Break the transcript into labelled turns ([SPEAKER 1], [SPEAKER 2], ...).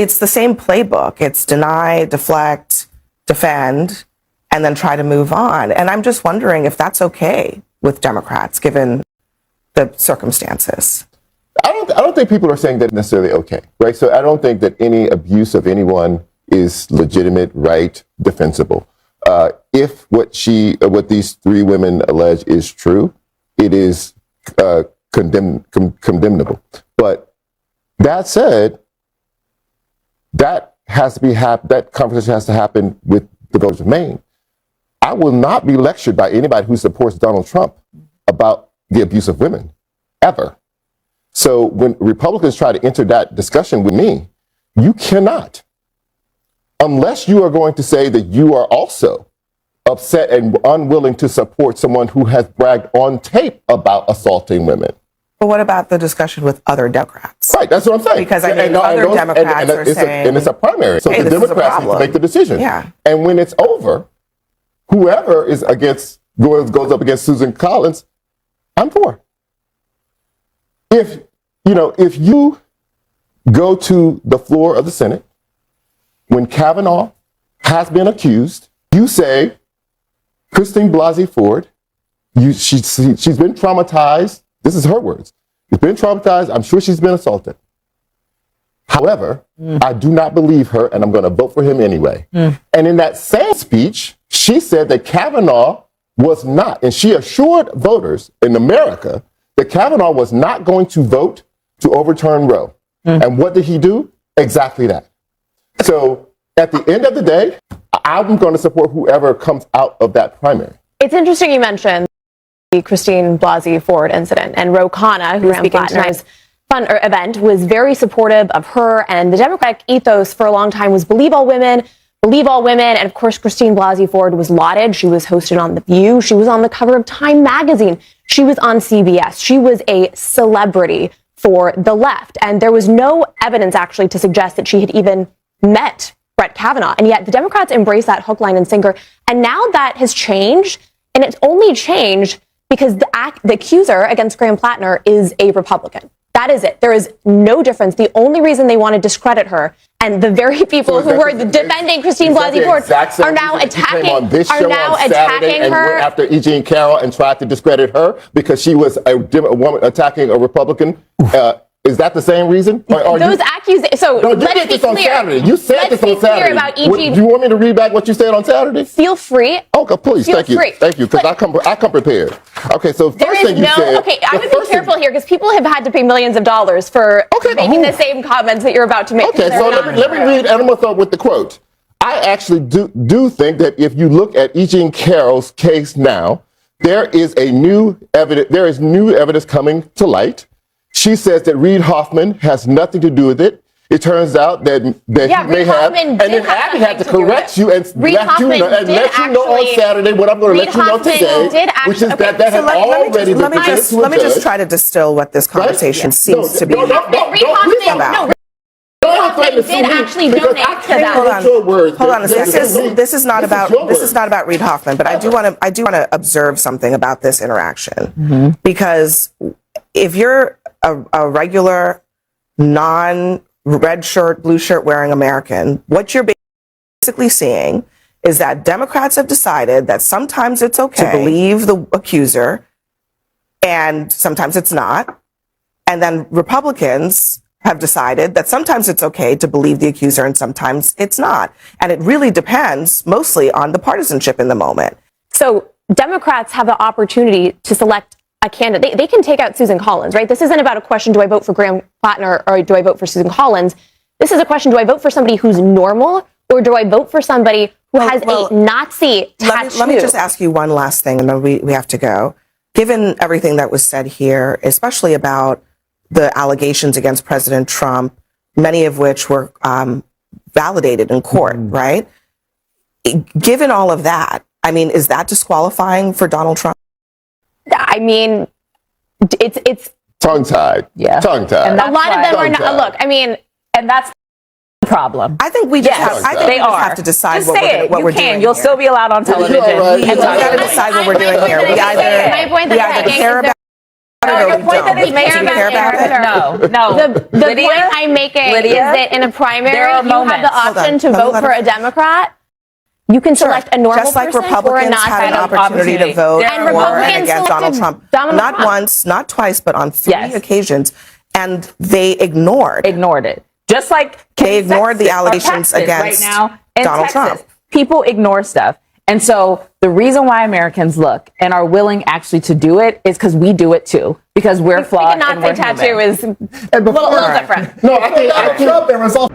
[SPEAKER 1] it's the same playbook. It's deny, deflect, defend, and then try to move on. And I'm just wondering if that's okay with Democrats, given the circumstances.
[SPEAKER 2] I don't think people are saying that necessarily okay, right? So I don't think that any abuse of anyone is legitimate, right, defensible. If what these three women allege is true, it is condemnable. But that said, that conversation has to happen with the voters of Maine. I will not be lectured by anybody who supports Donald Trump about the abuse of women, ever. So when Republicans try to enter that discussion with me, you cannot, unless you are going to say that you are also upset and unwilling to support someone who has bragged on tape about assaulting women.
[SPEAKER 1] But what about the discussion with other Democrats?
[SPEAKER 2] Right, that's what I'm saying.
[SPEAKER 1] Because I mean, other Democrats are saying...
[SPEAKER 2] and it's a primary, so
[SPEAKER 1] hey,
[SPEAKER 2] the Democrats need to make the decision.
[SPEAKER 1] Yeah.
[SPEAKER 2] And when it's over, whoever is goes up against Susan Collins, I'm for. If you go to the floor of the Senate, when Kavanaugh has been accused, you say, Christine Blasey Ford, she's been traumatized. This is her words. She's been traumatized. I'm sure she's been assaulted. However, I do not believe her, and I'm going to vote for him anyway. And in that same speech, she said that Kavanaugh was not, and she assured voters in America that Kavanaugh was not going to vote to overturn Roe. And what did he do? Exactly that. So at the end of the day, I'm going to support whoever comes out of that primary.
[SPEAKER 3] It's interesting you mentioned the Christine Blasey Ford incident, and Ro Khanna, who ran Platinum's event, was very supportive of her, and the Democratic ethos for a long time was believe all women, and of course Christine Blasey Ford was lauded. She was hosted on The View. She was on the cover of Time magazine. She was on CBS. She was a celebrity for the left, and there was no evidence actually to suggest that she had even met Brett Kavanaugh, and yet the Democrats embraced that hook, line, and sinker, and now that has changed, and it's only changed because the accuser against Graham Plattner is a Republican. That is it. There is no difference. The only reason they want to discredit her, and the very people who were defending Christine Blasey Ford are now attacking her.
[SPEAKER 2] Went after E. Jean Carroll and tried to discredit her because she was a woman attacking a Republican. Is that the same reason?
[SPEAKER 3] Those accusations. So
[SPEAKER 2] no, let's be clear. On Saturday. You said this on Saturday.
[SPEAKER 3] About
[SPEAKER 2] do you want me to read back what you said on Saturday?
[SPEAKER 3] Feel free.
[SPEAKER 2] Okay, please. Thank you, because I come prepared. Okay, so first thing you said.
[SPEAKER 3] Okay, I would be careful here because people have had to pay millions of dollars for making the same comments that you're about to make.
[SPEAKER 2] Okay, so let me read, and I'm going to start with the quote. I actually do think that if you look at E. Jean Carroll's case now, there is new evidence coming to light. She says that Reid Hoffman has nothing to do with it. It turns out that he may have, and then Abby had to correct you and let you know on Saturday what I'm going to let you know today, which is that had already been presented to a judge.
[SPEAKER 1] Let me just try to distill what this conversation seems to be about.
[SPEAKER 3] Reid Hoffman did actually donate to that.
[SPEAKER 1] Hold on. This is not about Reid Hoffman, but I do want to observe something about this interaction, because if you're a regular, non-red shirt, blue shirt wearing American, what you're basically seeing is that Democrats have decided that sometimes it's okay to believe the accuser and sometimes it's not. And then Republicans have decided that sometimes it's okay to believe the accuser and sometimes it's not. And it really depends mostly on the partisanship in the moment.
[SPEAKER 3] So Democrats have the opportunity to select a candidate. They can take out Susan Collins, right? This isn't about a question, do I vote for Graham Plattner or do I vote for Susan Collins? This is a question, do I vote for somebody who's normal or do I vote for somebody who has a Nazi tattoo?
[SPEAKER 1] Let me just ask you one last thing, and then we have to go. Given everything that was said here, especially about the allegations against President Trump, many of which were validated in court, right? Given all of that, I mean, is that disqualifying for Donald Trump?
[SPEAKER 3] I mean, it's
[SPEAKER 2] tongue-tied.
[SPEAKER 3] Yeah.
[SPEAKER 2] Tongue-tied.
[SPEAKER 3] And a lot of them are not. Look, I mean,
[SPEAKER 4] and that's the problem.
[SPEAKER 1] I think we just have to decide
[SPEAKER 4] just what we're doing. You'll still be allowed on television.
[SPEAKER 1] We've got to decide what we're doing here. We either care about about it or
[SPEAKER 4] your
[SPEAKER 1] we
[SPEAKER 4] point that
[SPEAKER 1] don't?
[SPEAKER 4] is made
[SPEAKER 1] Do you care about it?
[SPEAKER 4] No.
[SPEAKER 3] The
[SPEAKER 4] Lydia?
[SPEAKER 3] point I'm making
[SPEAKER 4] Lydia?
[SPEAKER 3] is that in a primary,
[SPEAKER 4] There are
[SPEAKER 3] you have
[SPEAKER 4] moments.
[SPEAKER 3] the option
[SPEAKER 1] Hold on.
[SPEAKER 3] to
[SPEAKER 1] Let me
[SPEAKER 3] vote
[SPEAKER 1] let
[SPEAKER 3] for
[SPEAKER 1] her
[SPEAKER 3] a Democrat. You can select a normal
[SPEAKER 1] Just like
[SPEAKER 3] person or a
[SPEAKER 1] Republicans
[SPEAKER 3] not
[SPEAKER 1] had an
[SPEAKER 3] violent
[SPEAKER 1] opportunity to vote
[SPEAKER 4] There are
[SPEAKER 1] for and
[SPEAKER 3] Republicans
[SPEAKER 1] against Donald
[SPEAKER 3] selected
[SPEAKER 1] Trump.
[SPEAKER 3] Donald
[SPEAKER 1] Not
[SPEAKER 3] Trump.
[SPEAKER 1] once, not twice, but on 3
[SPEAKER 4] Yes.
[SPEAKER 1] occasions. And they ignored
[SPEAKER 4] it. Just like
[SPEAKER 1] They ignored the allegations
[SPEAKER 4] Texas
[SPEAKER 1] against
[SPEAKER 4] right now in
[SPEAKER 1] Donald
[SPEAKER 4] Texas.
[SPEAKER 1] Trump.
[SPEAKER 4] People ignore stuff. And so the reason why Americans look and are willing actually to do it is because we do it too. Because we're flawed.
[SPEAKER 3] We cannot
[SPEAKER 4] and
[SPEAKER 3] say
[SPEAKER 4] we're human.
[SPEAKER 3] tattoo is a little different.
[SPEAKER 2] No, I think Trump, there was all.